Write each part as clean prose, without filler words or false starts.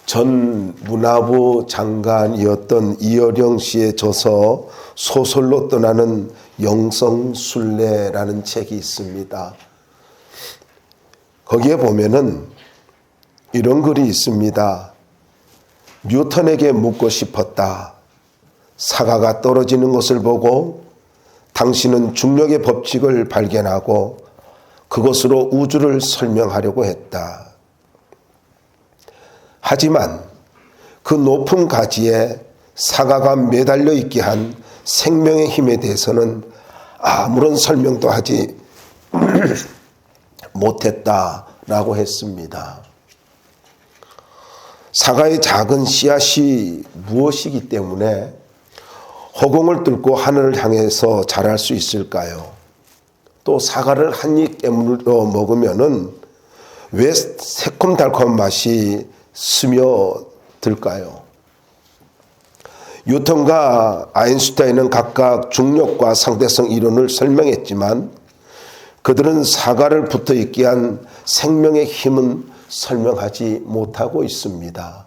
전 문화부 장관이었던 이어령 씨의 저서 소설로 떠나는 영성순례라는 책이 있습니다. 거기에 보면은 이런 글이 있습니다. 뉴턴에게 묻고 싶었다. 사과가 떨어지는 것을 보고 당신은 중력의 법칙을 발견하고 그것으로 우주를 설명하려고 했다. 하지만 그 높은 가지에 사과가 매달려 있게 한 생명의 힘에 대해서는 아무런 설명도 하지 못했다라고 했습니다. 사과의 작은 씨앗이 무엇이기 때문에 허공을 뚫고 하늘을 향해서 자랄 수 있을까요? 또 사과를 한 입 깨물어 먹으면은 왜 새콤달콤한 맛이 스며들까요? 뉴턴과 아인슈타인은 각각 중력과 상대성 이론을 설명했지만 그들은 사과를 붙어 있게 한 생명의 힘은 설명하지 못하고 있습니다.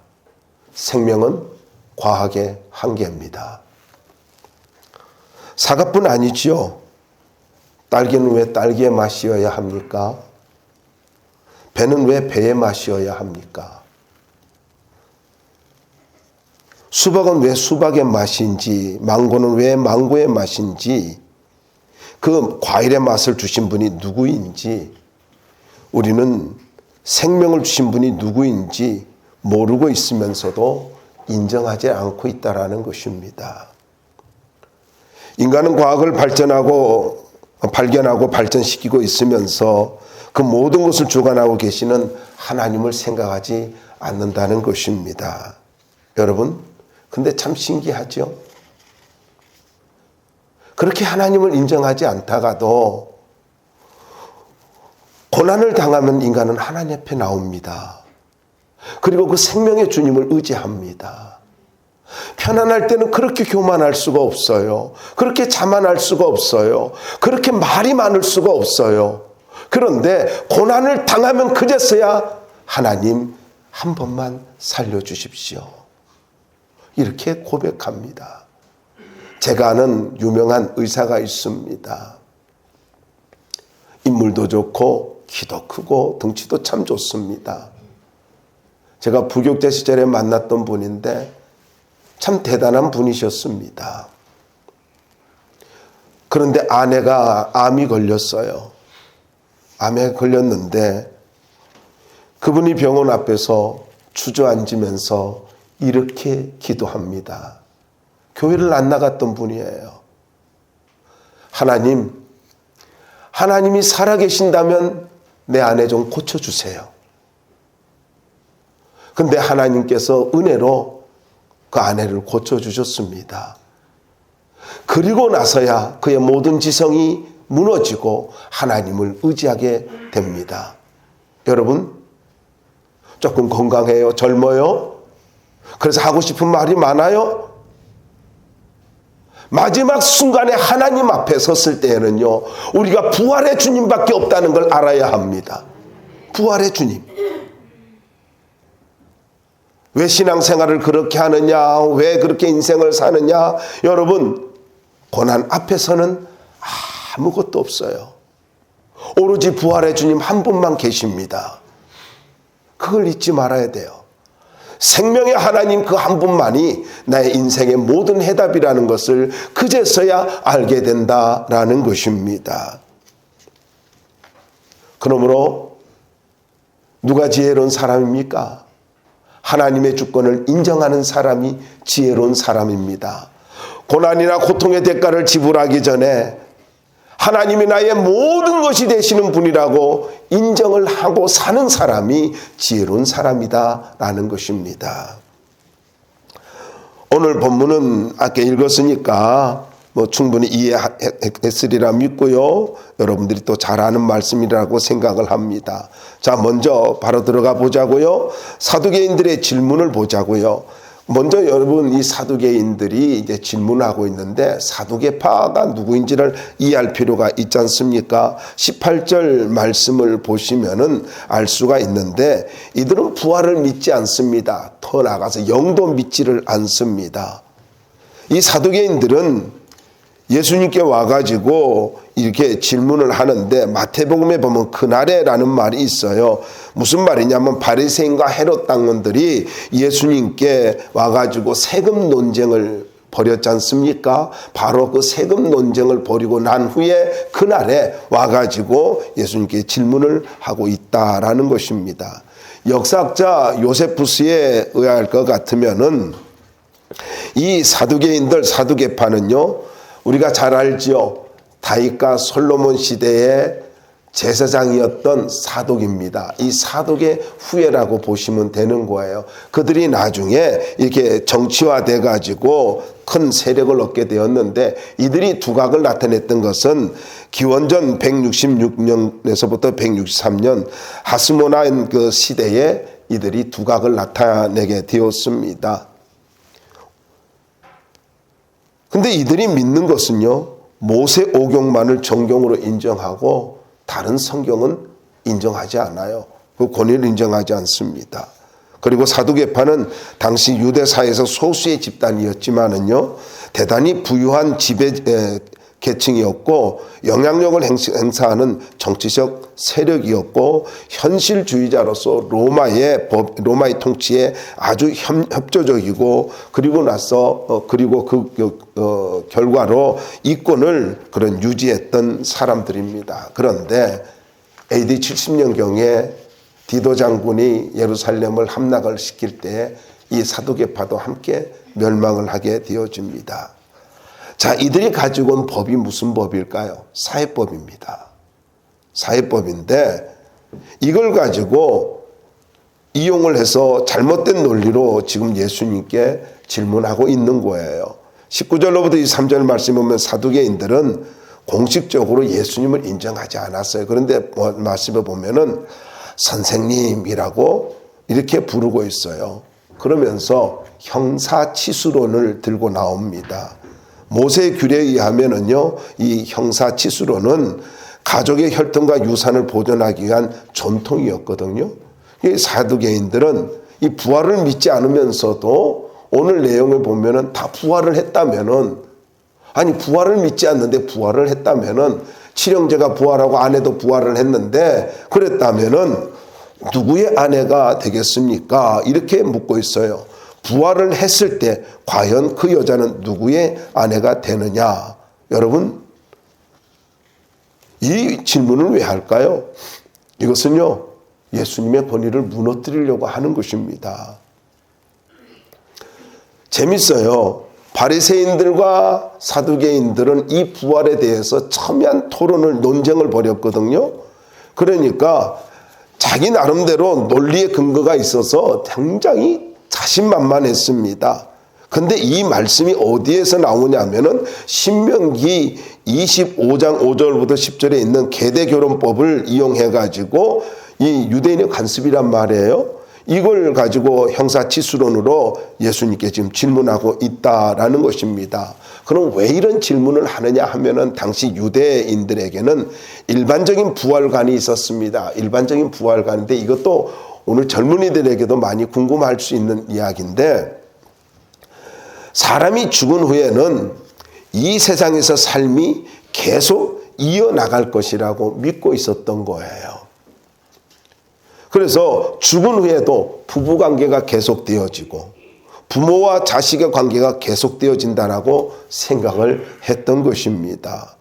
생명은 과학의 한계입니다. 사과뿐 아니지요. 딸기는 왜 딸기의 맛이어야 합니까? 배는 왜 배의 맛이어야 합니까? 수박은 왜 수박의 맛인지, 망고는 왜 망고의 맛인지, 그 과일의 맛을 주신 분이 누구인지, 우리는 생명을 주신 분이 누구인지 모르고 있으면서도 인정하지 않고 있다는 것입니다. 인간은 과학을 발견하고 발전시키고 있으면서 그 모든 것을 주관하고 계시는 하나님을 생각하지 않는다는 것입니다. 여러분, 근데 참 신기하죠? 그렇게 하나님을 인정하지 않다가도 고난을 당하면 인간은 하나님 앞에 나옵니다. 그리고 그 생명의 주님을 의지합니다. 편안할 때는 그렇게 교만할 수가 없어요. 그렇게 자만할 수가 없어요. 그렇게 말이 많을 수가 없어요. 그런데 고난을 당하면 그제서야 하나님 한 번만 살려주십시오. 이렇게 고백합니다. 제가 아는 유명한 의사가 있습니다. 인물도 좋고 키도 크고 덩치도 참 좋습니다. 제가 부교육자 시절에 만났던 분인데 참 대단한 분이셨습니다. 그런데 아내가 암이 걸렸어요. 암에 걸렸는데 그분이 병원 앞에서 주저앉으면서 이렇게 기도합니다. 교회를 안 나갔던 분이에요. 하나님이 살아계신다면 내 아내 좀 고쳐주세요. 근데 하나님께서 은혜로 그 아내를 고쳐주셨습니다. 그리고 나서야 그의 모든 지성이 무너지고 하나님을 의지하게 됩니다. 여러분, 조금 건강해요? 젊어요? 그래서 하고 싶은 말이 많아요? 마지막 순간에 하나님 앞에 섰을 때에는요, 우리가 부활의 주님밖에 없다는 걸 알아야 합니다. 부활의 주님. 왜 신앙생활을 그렇게 하느냐? 왜 그렇게 인생을 사느냐? 여러분, 고난 앞에서는 아무것도 없어요. 오로지 부활의 주님 한 분만 계십니다. 그걸 잊지 말아야 돼요. 생명의 하나님 그 한 분만이 나의 인생의 모든 해답이라는 것을 그제서야 알게 된다라는 것입니다. 그러므로 누가 지혜로운 사람입니까? 하나님의 주권을 인정하는 사람이 지혜로운 사람입니다. 고난이나 고통의 대가를 지불하기 전에 하나님이 나의 모든 것이 되시는 분이라고 인정을 하고 사는 사람이 지혜로운 사람이다라는 것입니다. 오늘 본문은 아까 읽었으니까 충분히 이해했으리라 믿고요. 여러분들이 또 잘 아는 말씀이라고 생각을 합니다. 자, 먼저 바로 들어가 보자고요. 사두개인들의 질문을 보자고요. 먼저 여러분, 이 사두개인들이 이제 질문하고 있는데 사두개파가 누구인지를 이해할 필요가 있지 않습니까? 18절 말씀을 보시면은 알 수가 있는데 이들은 부활을 믿지 않습니다. 더 나아가서 영도 믿지를 않습니다. 이 사두개인들은 예수님께 와가지고 이렇게 질문을 하는데 마태복음에 보면 그날에라는 말이 있어요. 무슨 말이냐면 바리새인과 헤롯 당원들이 예수님께 와가지고 세금 논쟁을 벌였지 않습니까? 바로 그 세금 논쟁을 벌이고 난 후에 그날에 와가지고 예수님께 질문을 하고 있다라는 것입니다. 역사학자 요세푸스에 의할 것 같으면은 이 사두개인들, 사두개파는요, 우리가 잘 알지요. 다윗과 솔로몬 시대의 제사장이었던 사독입니다. 이 사독의 후예라고 보시면 되는 거예요. 그들이 나중에 이렇게 정치화돼 가지고 큰 세력을 얻게 되었는데, 이들이 두각을 나타냈던 것은 기원전 166년에서부터 163년 하스모나인 그 시대에 이들이 두각을 나타내게 되었습니다. 근데 이들이 믿는 것은요, 모세 오경만을 정경으로 인정하고 다른 성경은 인정하지 않아요. 그 권위를 인정하지 않습니다. 그리고 사두개파는 당시 유대사에서 소수의 집단이었지만은요, 대단히 부유한 지배 계층이었고 영향력을 행사하는 정치적 세력이었고 현실주의자로서 로마의 통치에 아주 협조적이고, 그리고 나서 그리고 그 결과로 이권을 그런 유지했던 사람들입니다. 그런데 AD 70년경에 디도 장군이 예루살렘을 함락을 시킬 때 이 사두개파도 함께 멸망을 하게 되어집니다. 자, 이들이 가지고 온 법이 무슨 법일까요? 사회법입니다. 사회법인데 이걸 가지고 이용을 해서 잘못된 논리로 지금 예수님께 질문하고 있는 거예요. 19절로부터 23절 말씀 보면 사두개인들은 공식적으로 예수님을 인정하지 않았어요. 그런데 말씀을 보면은 선생님이라고 이렇게 부르고 있어요. 그러면서 형사치수론을 들고 나옵니다. 모세 규례에 의하면은요, 이 형사치수론은 가족의 혈통과 유산을 보존하기 위한 전통이었거든요. 이 사두개인들은 이 부활을 믿지 않으면서도 오늘 내용을 보면은 다 부활을 했다면은, 아니 부활을 믿지 않는데 부활을 했다면은, 칠형제가 부활하고 아내도 부활을 했는데 그랬다면은 누구의 아내가 되겠습니까? 이렇게 묻고 있어요. 부활을 했을 때 과연 그 여자는 누구의 아내가 되느냐? 여러분, 이 질문을 왜 할까요? 이것은요, 예수님의 권위를 무너뜨리려고 하는 것입니다. 재밌어요. 바리새인들과 사두개인들은 이 부활에 대해서 첨예한 토론을, 논쟁을 벌였거든요. 그러니까 자기 나름대로 논리의 근거가 있어서 굉장히 자신만만했습니다. 근데 이 말씀이 어디에서 나오냐면은 신명기 25장 5절부터 10절에 있는 계대결혼법을 이용해 가지고 이 유대인의 관습이란 말이에요. 이걸 가지고 형사치수론으로 예수님께 지금 질문하고 있다라는 것입니다. 그럼 왜 이런 질문을 하느냐 하면은 당시 유대인들에게는 일반적인 부활관이 있었습니다. 일반적인 부활관인데 이것도 오늘 젊은이들에게도 많이 궁금할 수 있는 이야기인데, 사람이 죽은 후에는 이 세상에서 삶이 계속 이어나갈 것이라고 믿고 있었던 거예요. 그래서 죽은 후에도 부부관계가 계속되어지고 부모와 자식의 관계가 계속되어진다라고 생각을 했던 것입니다.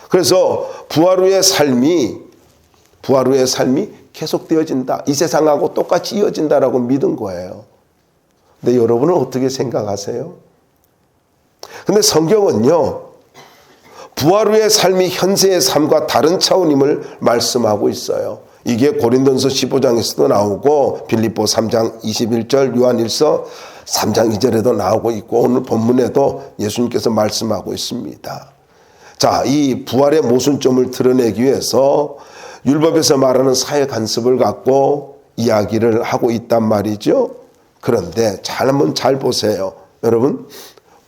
그래서 부활 후의 삶이 계속되어진다. 이 세상하고 똑같이 이어진다라고 믿은 거예요. 근데 여러분은 어떻게 생각하세요? 근데 성경은요, 부활 후의 삶이 현세의 삶과 다른 차원임을 말씀하고 있어요. 이게 고린도전서 15장에서도 나오고 빌립보 3장 21절, 요한일서 3장 2절에도 나오고 있고 오늘 본문에도 예수님께서 말씀하고 있습니다. 자, 이 부활의 모순점을 드러내기 위해서 율법에서 말하는 사회 간섭을 갖고 이야기를 하고 있단 말이죠. 그런데 한번 잘 보세요. 여러분,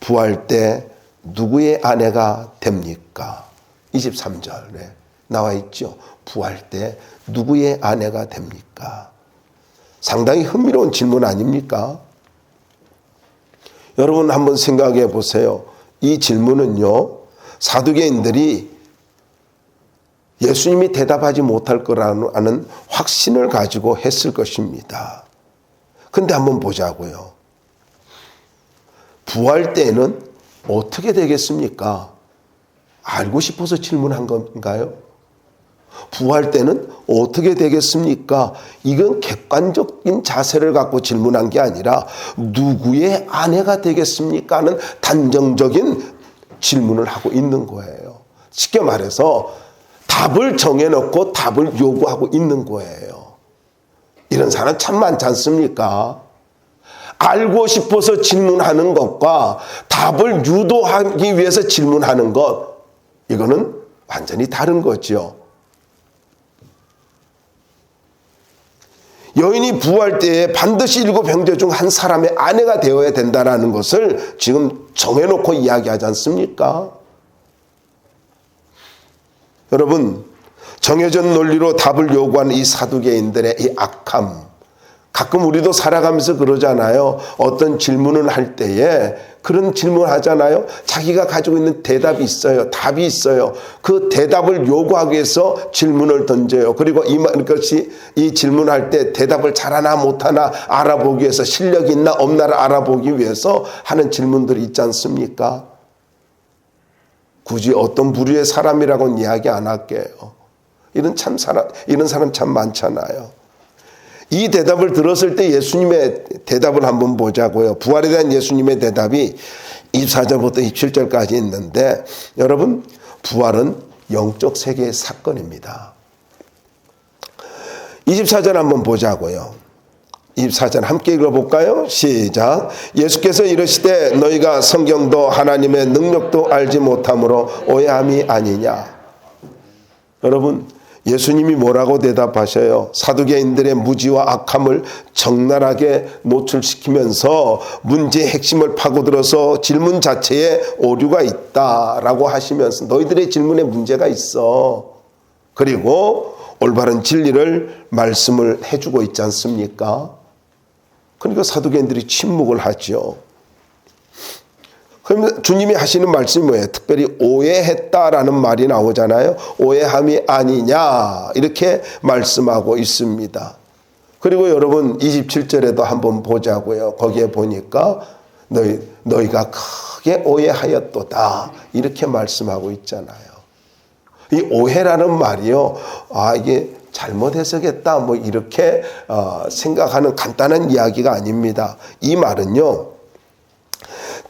부활 때 누구의 아내가 됩니까? 23절에 나와 있죠. 부활 때 누구의 아내가 됩니까? 상당히 흥미로운 질문 아닙니까? 여러분 한번 생각해 보세요. 이 질문은요, 사두개인들이 예수님이 대답하지 못할 거라는 확신을 가지고 했을 것입니다. 근데 한번 보자고요. 부활 때에는 어떻게 되겠습니까? 알고 싶어서 질문한 건가요? 부활 때는 어떻게 되겠습니까? 이건 객관적인 자세를 갖고 질문한 게 아니라 누구의 아내가 되겠습니까? 하는 단정적인 질문을 하고 있는 거예요. 쉽게 말해서 답을 정해놓고 답을 요구하고 있는 거예요. 이런 사람 참 많지 않습니까? 알고 싶어서 질문하는 것과 답을 유도하기 위해서 질문하는 것, 이거는 완전히 다른 거죠. 여인이 부활 때에 반드시 7 형제 중 한 사람의 아내가 되어야 된다는 것을 지금 정해놓고 이야기하지 않습니까? 여러분, 정해진 논리로 답을 요구하는 이 사두개인들의 이 악함, 가끔 우리도 살아가면서 그러잖아요. 어떤 질문을 할 때에 그런 질문을 하잖아요. 자기가 가지고 있는 대답이 있어요. 답이 있어요. 그 대답을 요구하기 위해서 질문을 던져요. 그리고 이것이 이 질문할 때 대답을 잘하나 못하나 알아보기 위해서, 실력이 있나 없나를 알아보기 위해서 하는 질문들이 있지 않습니까? 굳이 어떤 부류의 사람이라고는 이야기 안 할게요. 이런 사람 참 많잖아요. 이 대답을 들었을 때 예수님의 대답을 한번 보자고요. 부활에 대한 예수님의 대답이 24절부터 27절까지 있는데, 여러분, 부활은 영적 세계의 사건입니다. 24절 한번 보자고요. 24절 함께 읽어볼까요? 시작. 예수께서 이르시되 너희가 성경도 하나님의 능력도 알지 못함으로 오해함이 아니냐. 여러분, 예수님이 뭐라고 대답하셔요? 사두개인들의 무지와 악함을 적나라하게 노출시키면서 문제의 핵심을 파고들어서 질문 자체에 오류가 있다라고 하시면서 너희들의 질문에 문제가 있어. 그리고 올바른 진리를 말씀을 해주고 있지 않습니까? 그러니까 사두개인들이 침묵을 하죠. 그럼 주님이 하시는 말씀이 뭐예요? 특별히 오해했다라는 말이 나오잖아요. 오해함이 아니냐 이렇게 말씀하고 있습니다. 그리고 여러분 27절에도 한번 보자고요. 거기에 보니까 너희가 크게 오해하였도다 이렇게 말씀하고 있잖아요. 이 오해라는 말이요, 이게 잘못 해석했다 뭐 이렇게 생각하는 간단한 이야기가 아닙니다. 이 말은요,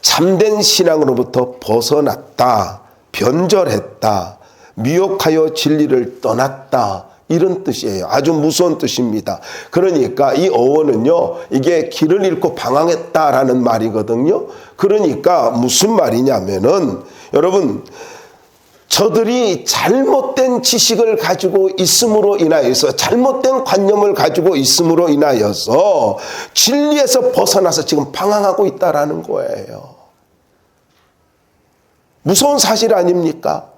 참된 신앙으로부터 벗어났다, 변절했다, 미혹하여 진리를 떠났다, 이런 뜻이에요. 아주 무서운 뜻입니다. 그러니까 이 어원은요, 이게 길을 잃고 방황했다라는 말이거든요. 그러니까 무슨 말이냐면은, 여러분, 저들이 잘못된 지식을 가지고 있음으로 인하여서, 잘못된 관념을 가지고 있음으로 인하여서 진리에서 벗어나서 지금 방황하고 있다라는 거예요. 무서운 사실 아닙니까?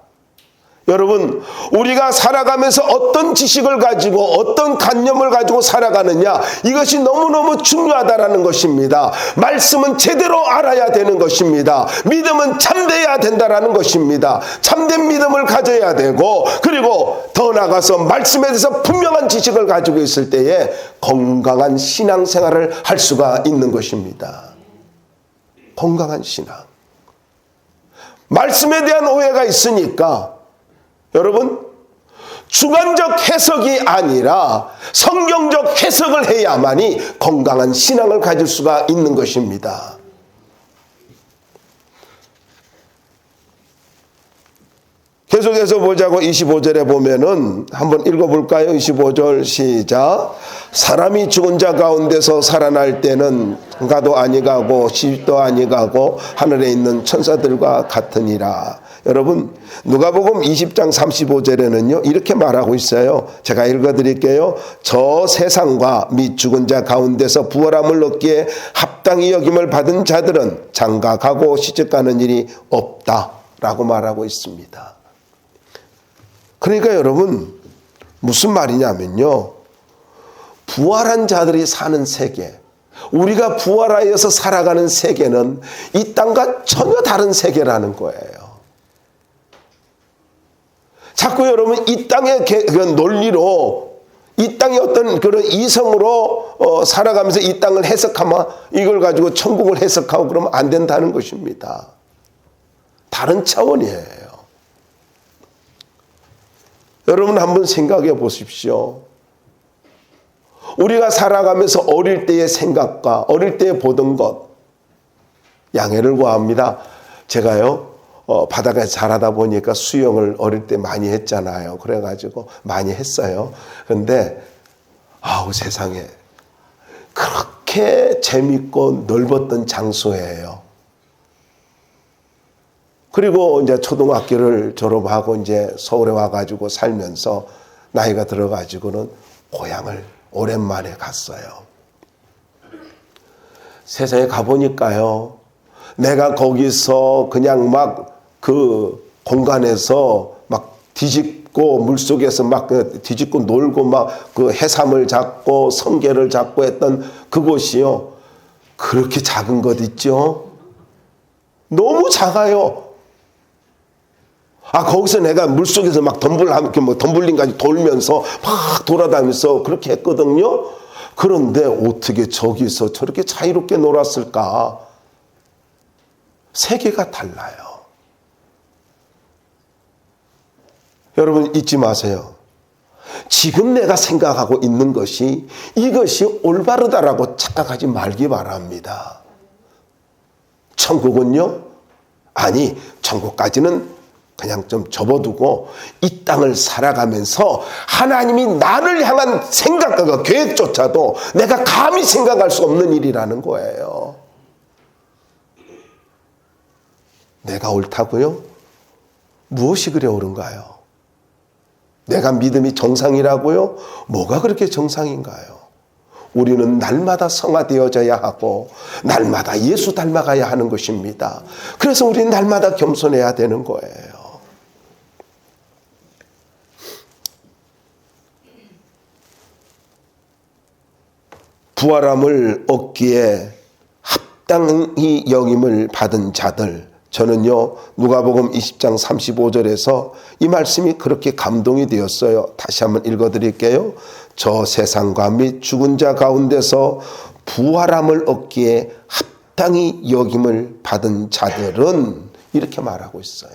여러분, 우리가 살아가면서 어떤 지식을 가지고 어떤 관념을 가지고 살아가느냐, 이것이 너무너무 중요하다는 것입니다. 말씀은 제대로 알아야 되는 것입니다. 믿음은 참돼야 된다는 것입니다. 참된 믿음을 가져야 되고, 그리고 더 나아가서 말씀에 대해서 분명한 지식을 가지고 있을 때에 건강한 신앙생활을 할 수가 있는 것입니다. 건강한 신앙. 말씀에 대한 오해가 있으니까 여러분, 주관적 해석이 아니라 성경적 해석을 해야만이 건강한 신앙을 가질 수가 있는 것입니다. 계속해서 보자고 25절에 보면은 한번 읽어볼까요? 25절 시작. 사람이 죽은 자 가운데서 살아날 때는 가도 아니가고 시집도 아니가고 하늘에 있는 천사들과 같으니라. 여러분, 누가복음 20장 35절에는요 이렇게 말하고 있어요. 제가 읽어드릴게요. 저 세상과 및 죽은 자 가운데서 부활함을 얻기에 합당히 여김을 받은 자들은 장가가고 시집가는 일이 없다라고 말하고 있습니다. 그러니까 여러분, 무슨 말이냐면요, 부활한 자들이 사는 세계, 우리가 부활하여서 살아가는 세계는 이 땅과 전혀 다른 세계라는 거예요. 자꾸 여러분 이 땅의 논리로, 이 땅의 어떤 그런 이성으로 살아가면서 이 땅을 해석하면, 이걸 가지고 천국을 해석하고 그러면 안 된다는 것입니다. 다른 차원이에요. 여러분 한번 생각해 보십시오. 우리가 살아가면서 어릴 때의 생각과 어릴 때 보던 것, 양해를 구합니다. 제가요 바다가에서 자라다 보니까 수영을 어릴 때 많이 했잖아요. 그래가지고 많이 했어요. 그런데 아우 세상에, 그렇게 재밌고 넓었던 장소예요. 그리고 이제 초등학교를 졸업하고 이제 서울에 와가지고 살면서 나이가 들어가지고는 고향을 오랜만에 갔어요. 세상에 가보니까요, 내가 거기서 그냥 막 그 공간에서 막 뒤집고 물속에서 막 뒤집고 놀고 막 그 해삼을 잡고 성게를 잡고 했던 그곳이요, 그렇게 작은 것 있죠? 너무 작아요. 거기서 내가 물속에서 막 덤블링까지 돌면서 막 돌아다니면서 그렇게 했거든요. 그런데 어떻게 저기서 저렇게 자유롭게 놀았을까? 세계가 달라요. 여러분 잊지 마세요. 지금 내가 생각하고 있는 것이 이것이 올바르다라고 착각하지 말기 바랍니다. 천국은요? 아니, 천국까지는 그냥 좀 접어두고 이 땅을 살아가면서 하나님이 나를 향한 생각과 계획조차도 내가 감히 생각할 수 없는 일이라는 거예요. 내가 옳다고요? 무엇이 그래 옳은가요? 내가 믿음이 정상이라고요? 뭐가 그렇게 정상인가요? 우리는 날마다 성화되어져야 하고 날마다 예수 닮아가야 하는 것입니다. 그래서 우리는 날마다 겸손해야 되는 거예요. 부활함을 얻기에 합당히 여김을 받은 자들, 저는요 누가복음 20장 35절에서 이 말씀이 그렇게 감동이 되었어요. 다시 한번 읽어드릴게요. 저 세상과 및 죽은 자 가운데서 부활함을 얻기에 합당히 여김을 받은 자들은, 이렇게 말하고 있어요.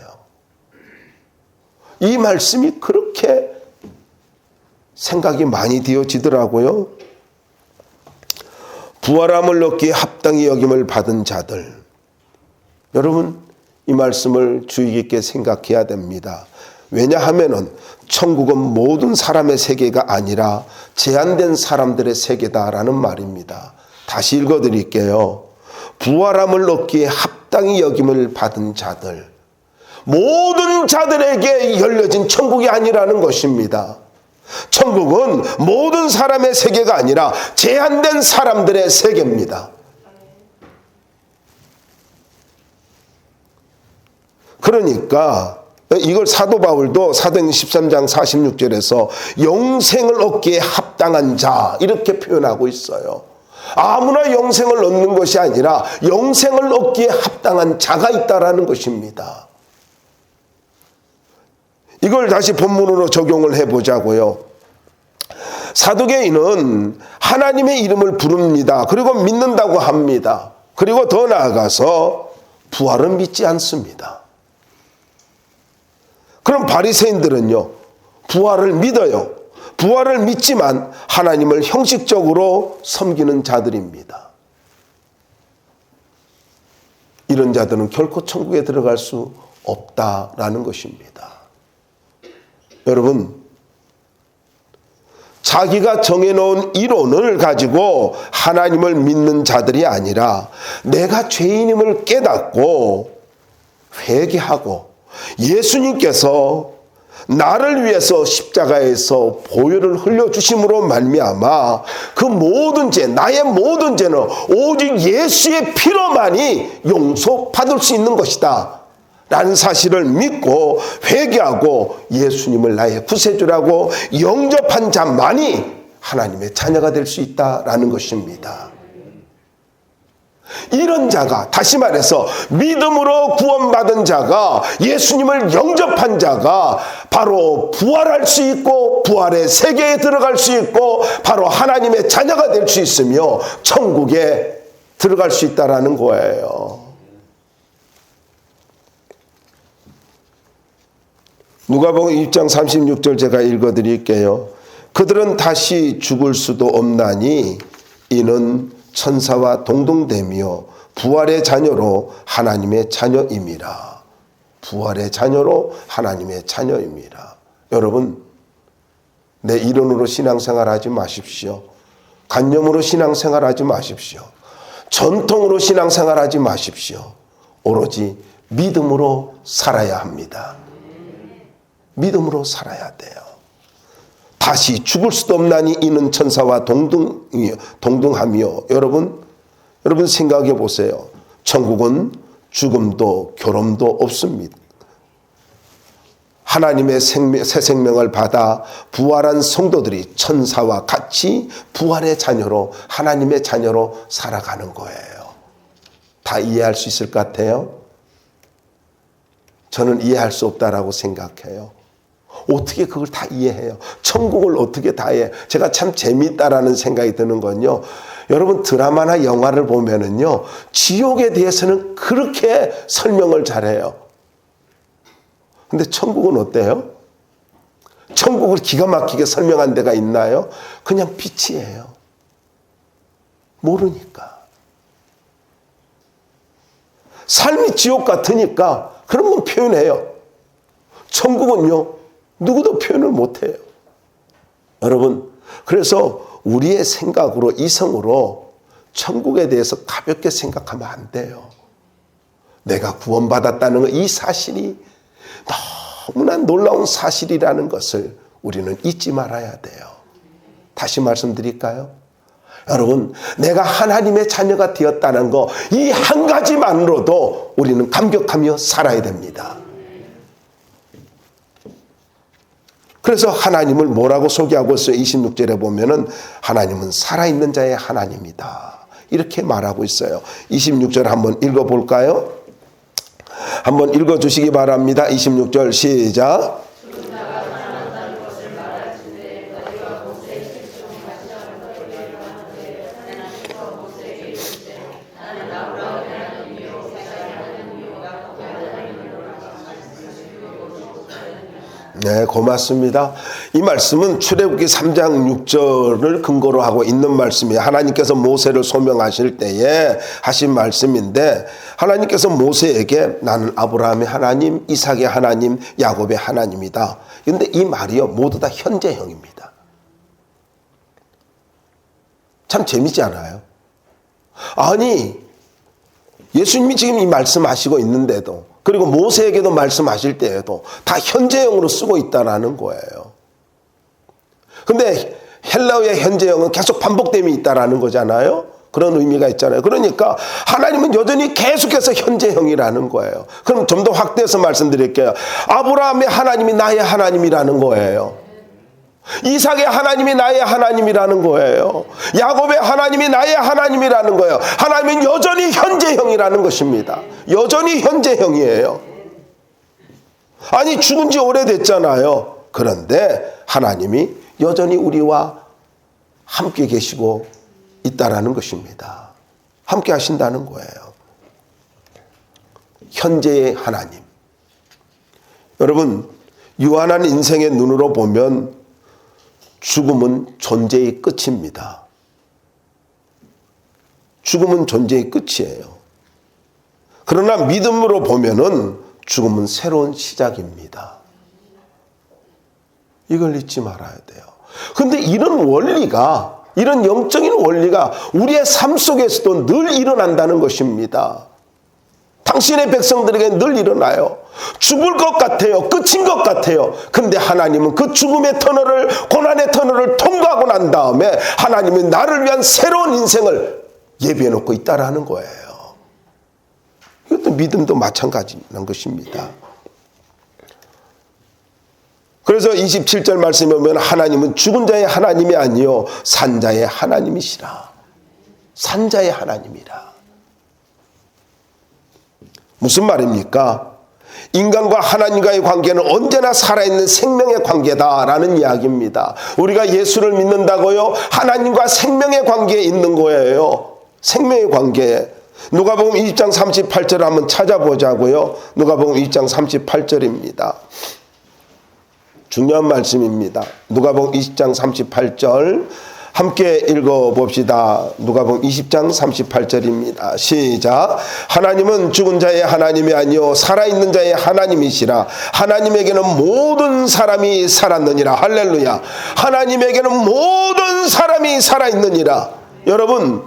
이 말씀이 그렇게 생각이 많이 되어지더라고요. 부활함을 얻기에 합당히 여김을 받은 자들, 여러분 이 말씀을 주의 깊게 생각해야 됩니다. 왜냐하면은 천국은 모든 사람의 세계가 아니라 제한된 사람들의 세계다라는 말입니다. 다시 읽어드릴게요. 부활함을 얻기에 합당히 여김을 받은 자들, 모든 자들에게 열려진 천국이 아니라는 것입니다. 천국은 모든 사람의 세계가 아니라 제한된 사람들의 세계입니다. 그러니까 이걸 사도 바울도 사도행전 13장 46절에서 영생을 얻기에 합당한 자, 이렇게 표현하고 있어요. 아무나 영생을 얻는 것이 아니라 영생을 얻기에 합당한 자가 있다라는 것입니다. 이걸 다시 본문으로 적용을 해보자고요. 사두개인은 하나님의 이름을 부릅니다. 그리고 믿는다고 합니다. 그리고 더 나아가서 부활은 믿지 않습니다. 그럼 바리새인들은요, 부활을 믿어요. 부활을 믿지만 하나님을 형식적으로 섬기는 자들입니다. 이런 자들은 결코 천국에 들어갈 수 없다라는 것입니다. 여러분, 자기가 정해놓은 이론을 가지고 하나님을 믿는 자들이 아니라 내가 죄인임을 깨닫고 회개하고 예수님께서 나를 위해서 십자가에서 보혈을 흘려주심으로 말미암아 그 모든 죄, 나의 모든 죄는 오직 예수의 피로만이 용서받을 수 있는 것이다 라는 사실을 믿고 회개하고 예수님을 나의 구세주라고 영접한 자만이 하나님의 자녀가 될 수 있다라는 것입니다. 이런 자가, 다시 말해서 믿음으로 구원받은 자가, 예수님을 영접한 자가 바로 부활할 수 있고 부활의 세계에 들어갈 수 있고 바로 하나님의 자녀가 될 수 있으며 천국에 들어갈 수 있다라는 거예요. 누가복음 1장 36절 제가 읽어드릴게요. 그들은 다시 죽을 수도 없나니 이는 천사와 동등되며 부활의 자녀로 하나님의 자녀임이라. 부활의 자녀로 하나님의 자녀입니다. 여러분, 내 이론으로 신앙생활하지 마십시오. 관념으로 신앙생활하지 마십시오. 전통으로 신앙생활하지 마십시오. 오로지 믿음으로 살아야 합니다. 믿음으로 살아야 돼요. 다시 죽을 수도 없나니 이는 천사와 동등하며 여러분 생각해 보세요. 천국은 죽음도 결혼도 없습니다. 하나님의 새 생명을 받아 부활한 성도들이 천사와 같이 부활의 자녀로 하나님의 자녀로 살아가는 거예요. 다 이해할 수 있을 것 같아요? 저는 이해할 수 없다라고 생각해요. 어떻게 그걸 다 이해해요? 천국을 어떻게 다 이해해요? 제가 참 재미있다라는 생각이 드는 건요. 여러분 드라마나 영화를 보면은요. 지옥에 대해서는 그렇게 설명을 잘해요. 근데 천국은 어때요? 천국을 기가 막히게 설명한 데가 있나요? 그냥 빛이에요. 모르니까. 삶이 지옥 같으니까 그런 건 표현해요. 천국은요. 누구도 표현을 못해요. 여러분, 그래서 우리의 생각으로 이성으로 천국에 대해서 가볍게 생각하면 안 돼요. 내가 구원받았다는 것, 이 사실이 너무나 놀라운 사실이라는 것을 우리는 잊지 말아야 돼요. 다시 말씀드릴까요? 여러분, 내가 하나님의 자녀가 되었다는 거, 이 한 가지만으로도 우리는 감격하며 살아야 됩니다. 그래서 하나님을 뭐라고 소개하고 있어요? 26절에 보면은 하나님은 살아있는 자의 하나님이다. 이렇게 말하고 있어요. 26절 한번 읽어볼까요? 한번 읽어주시기 바랍니다. 26절 시작. 네, 고맙습니다. 이 말씀은 출애굽기 3장 6절을 근거로 하고 있는 말씀이에요. 하나님께서 모세를 소명하실 때에 하신 말씀인데 하나님께서 모세에게 나는 아브라함의 하나님, 이삭의 하나님, 야곱의 하나님이다. 그런데 이 말이요 모두 다 현재형입니다. 참 재밌지 않아요? 아니 예수님이 지금 이 말씀하시고 있는데도 그리고 모세에게도 말씀하실 때에도 다 현재형으로 쓰고 있다는 거예요. 근데 헬라어의 현재형은 계속 반복됨이 있다는 거잖아요. 그런 의미가 있잖아요. 그러니까 하나님은 여전히 계속해서 현재형이라는 거예요. 그럼 좀 더 확대해서 말씀드릴게요. 아브라함의 하나님이 나의 하나님이라는 거예요. 이삭의 하나님이 나의 하나님이라는 거예요. 야곱의 하나님이 나의 하나님이라는 거예요. 하나님은 여전히 현재형이라는 것입니다. 여전히 현재형이에요. 아니 죽은 지 오래됐잖아요. 그런데 하나님이 여전히 우리와 함께 계시고 있다라는 것입니다. 함께 하신다는 거예요. 현재의 하나님. 여러분 유한한 인생의 눈으로 보면 죽음은 존재의 끝입니다. 죽음은 존재의 끝이에요. 그러나 믿음으로 보면은 죽음은 새로운 시작입니다. 이걸 잊지 말아야 돼요. 근데 이런 원리가, 이런 영적인 원리가 우리의 삶 속에서도 늘 일어난다는 것입니다. 당신의 백성들에게 늘 일어나요. 죽을 것 같아요. 끝인 것 같아요. 근데 하나님은 그 죽음의 터널을, 고난의 터널을 통과하고 난 다음에 하나님은 나를 위한 새로운 인생을 예비해 놓고 있다라는 거예요. 이것도 믿음도 마찬가지라는 것입니다. 그래서 27절 말씀에 보면 하나님은 죽은 자의 하나님이 아니요 산자의 하나님이시라. 산자의 하나님이라. 무슨 말입니까? 인간과 하나님과의 관계는 언제나 살아있는 생명의 관계다라는 이야기입니다. 우리가 예수를 믿는다고요? 하나님과 생명의 관계에 있는 거예요. 생명의 관계에. 누가복음 20장 38절을 한번 찾아보자고요. 누가복음 20장 38절입니다. 중요한 말씀입니다. 누가복음 20장 38절 함께 읽어봅시다. 누가복음 20장 38절입니다. 시작. 하나님은 죽은 자의 하나님이 아니요 살아있는 자의 하나님이시라. 하나님에게는 모든 사람이 살았느니라. 할렐루야. 하나님에게는 모든 사람이 살아있느니라. 여러분,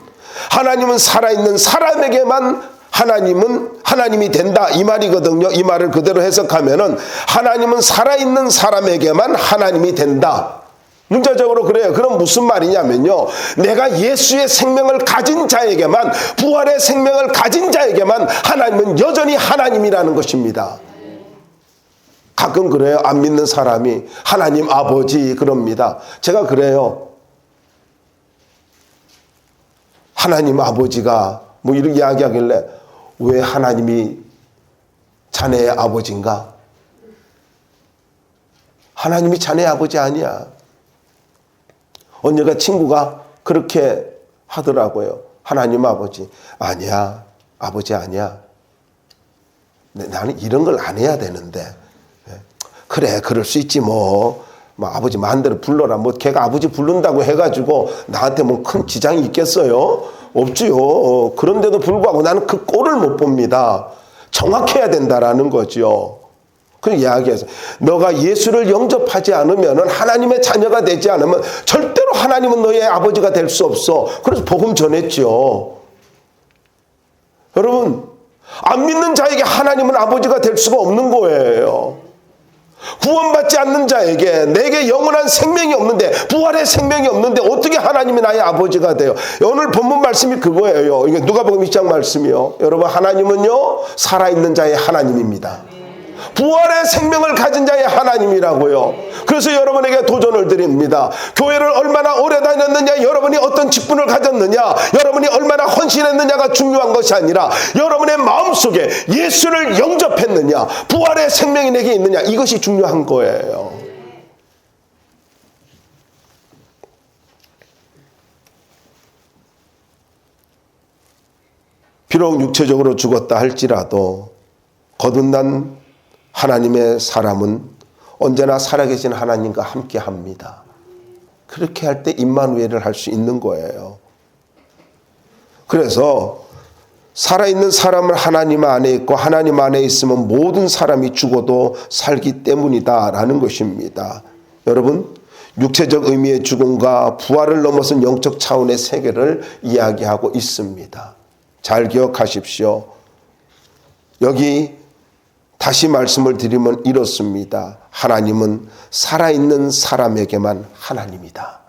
하나님은 살아있는 사람에게만 하나님이 된다 이 말이거든요. 이 말을 그대로 해석하면은 하나님은 살아있는 사람에게만 하나님이 된다. 문자적으로 그래요. 그럼 무슨 말이냐면요, 내가 예수의 생명을 가진 자에게만, 부활의 생명을 가진 자에게만 하나님은 여전히 하나님이라는 것입니다. 가끔 그래요. 안 믿는 사람이 하나님 아버지 그럽니다. 제가 그래요. 하나님 아버지가 뭐 이렇게 이야기하길래 왜 하나님이 자네의 아버지인가? 하나님이 자네의 아버지 아니야. 언젠가 친구가 그렇게 하더라고요. 하나님 아버지. 아니야. 아버지 아니야. 나는 이런 걸 안 해야 되는데. 그래, 그럴 수 있지 뭐. 아버지 마음대로 불러라. 뭐 걔가 아버지 부른다고 해가지고 나한테 뭐 큰 지장이 있겠어요? 없지요. 그런데도 불구하고 나는 그 꼴을 못 봅니다. 정확해야 된다라는 거죠. 그 이야기해서 너가 예수를 영접하지 않으면, 하나님의 자녀가 되지 않으면 절대로 하나님은 너의 아버지가 될 수 없어. 그래서 복음 전했죠. 여러분, 안 믿는 자에게 하나님은 아버지가 될 수가 없는 거예요. 구원받지 않는 자에게, 내게 영원한 생명이 없는데, 부활의 생명이 없는데 어떻게 하나님이 나의 아버지가 돼요? 오늘 본문 말씀이 그거예요. 이게 누가복음 2장 말씀이요. 여러분, 하나님은요 살아있는 자의 하나님입니다. 부활의 생명을 가진 자의 하나님이라고요. 그래서 여러분에게 도전을 드립니다. 교회를 얼마나 오래 다녔느냐, 여러분이 어떤 직분을 가졌느냐, 여러분이 얼마나 헌신했느냐가 중요한 것이 아니라 여러분의 마음속에 예수를 영접했느냐, 부활의 생명이 내게 있느냐, 이것이 중요한 거예요. 비록 육체적으로 죽었다 할지라도 거듭난 하나님의 사람은 언제나 살아계신 하나님과 함께 합니다. 그렇게 할 때 임마누엘을 할 수 있는 거예요. 그래서 살아있는 사람은 하나님 안에 있고 하나님 안에 있으면 모든 사람이 죽어도 살기 때문이다라는 것입니다. 여러분, 육체적 의미의 죽음과 부활을 넘어선 영적 차원의 세계를 이야기하고 있습니다. 잘 기억하십시오. 여기 다시 말씀을 드리면 이렇습니다. 하나님은 살아있는 사람에게만 하나님이다.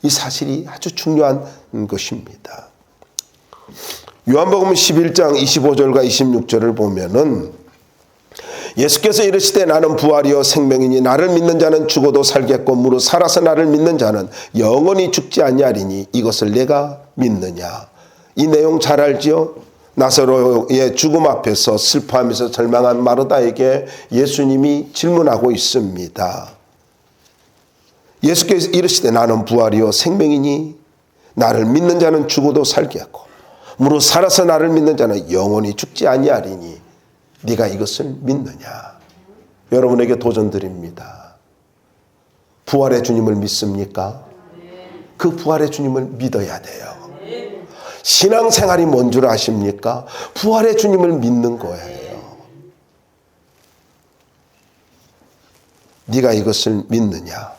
이 사실이 아주 중요한 것입니다. 요한복음 11장 25절과 26절을 보면은 예수께서 이르시되 나는 부활이요 생명이니 나를 믿는 자는 죽어도 살겠고 무릇 살아서 나를 믿는 자는 영원히 죽지 아니하리니 이것을 내가 믿느냐. 이 내용 잘 알지요? 나사로의 죽음 앞에서 슬퍼하면서 절망한 마르다에게 예수님이 질문하고 있습니다. 예수께서 이르시되 나는 부활이요 생명이니 나를 믿는 자는 죽어도 살겠고 무릇 살아서 나를 믿는 자는 영원히 죽지 아니하리니 네가 이것을 믿느냐. 여러분에게 도전드립니다. 부활의 주님을 믿습니까? 그 부활의 주님을 믿어야 돼요. 신앙생활이 뭔 줄 아십니까? 부활의 주님을 믿는 거예요. 네가 이것을 믿느냐?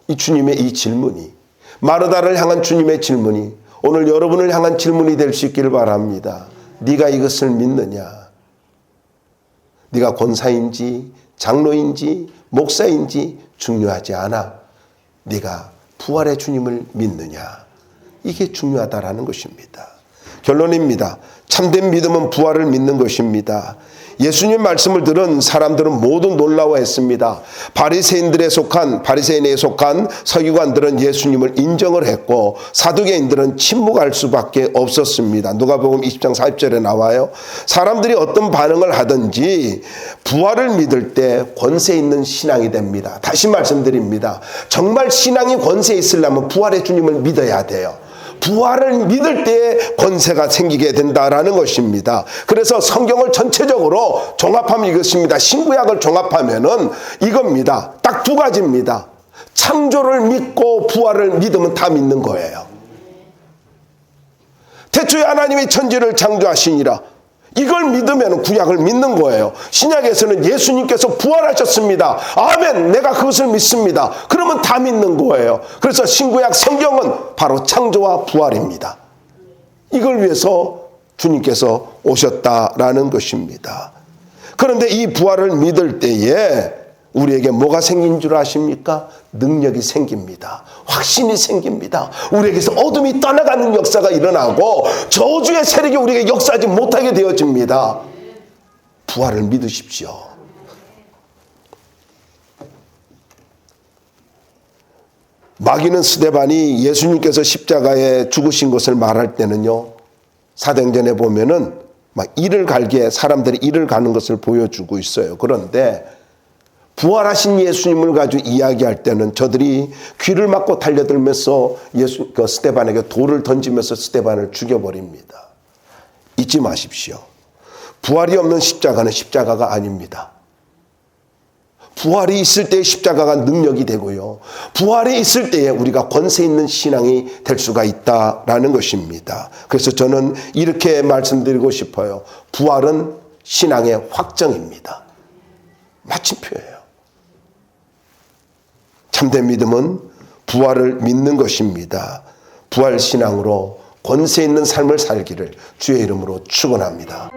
이 주님의 이 질문이, 마르다를 향한 주님의 질문이 오늘 여러분을 향한 질문이 될 수 있기를 바랍니다. 네가 이것을 믿느냐? 네가 권사인지 장로인지 목사인지 중요하지 않아. 네가 부활의 주님을 믿느냐? 이게 중요하다라는 것입니다. 결론입니다. 참된 믿음은 부활을 믿는 것입니다. 예수님 말씀을 들은 사람들은 모두 놀라워했습니다. 바리새인에 속한 서기관들은 예수님을 인정을 했고 사두개인들은 침묵할 수밖에 없었습니다. 누가복음 20장 40절에 나와요. 사람들이 어떤 반응을 하든지 부활을 믿을 때 권세 있는 신앙이 됩니다. 다시 말씀드립니다. 정말 신앙이 권세 있으려면 부활의 주님을 믿어야 돼요. 부활을 믿을 때에 권세가 생기게 된다라는 것입니다. 그래서 성경을 전체적으로 종합하면 이것입니다. 신구약을 종합하면은 이겁니다. 딱 두 가지입니다. 창조를 믿고 부활을 믿으면 다 믿는 거예요. 태초에 하나님이 천지를 창조하시니라. 이걸 믿으면 구약을 믿는 거예요. 신약에서는 예수님께서 부활하셨습니다. 아멘. 내가 그것을 믿습니다. 그러면 다 믿는 거예요. 그래서 신구약 성경은 바로 창조와 부활입니다. 이걸 위해서 주님께서 오셨다라는 것입니다. 그런데 이 부활을 믿을 때에 우리에게 뭐가 생긴 줄 아십니까? 능력이 생깁니다. 확신이 생깁니다. 우리에게서 어둠이 떠나가는 역사가 일어나고 저주의 세력이 우리에게 역사하지 못하게 되어집니다. 부활을 믿으십시오. 마귀는 스데반이 예수님께서 십자가에 죽으신 것을 말할 때는요, 사도행전에 보면은 막 이를 갈게 사람들이 이를 가는 것을 보여주고 있어요. 그런데 부활하신 예수님을 가지고 이야기할 때는 저들이 귀를 막고 달려들면서 스데반에게 돌을 던지면서 스데반을 죽여버립니다. 잊지 마십시오. 부활이 없는 십자가는 십자가가 아닙니다. 부활이 있을 때의 십자가가 능력이 되고요. 부활이 있을 때에 우리가 권세 있는 신앙이 될 수가 있다라는 것입니다. 그래서 저는 이렇게 말씀드리고 싶어요. 부활은 신앙의 확정입니다. 마침표예요. 참된 믿음은 부활을 믿는 것입니다. 부활 신앙으로 권세 있는 삶을 살기를 주의 이름으로 축원합니다.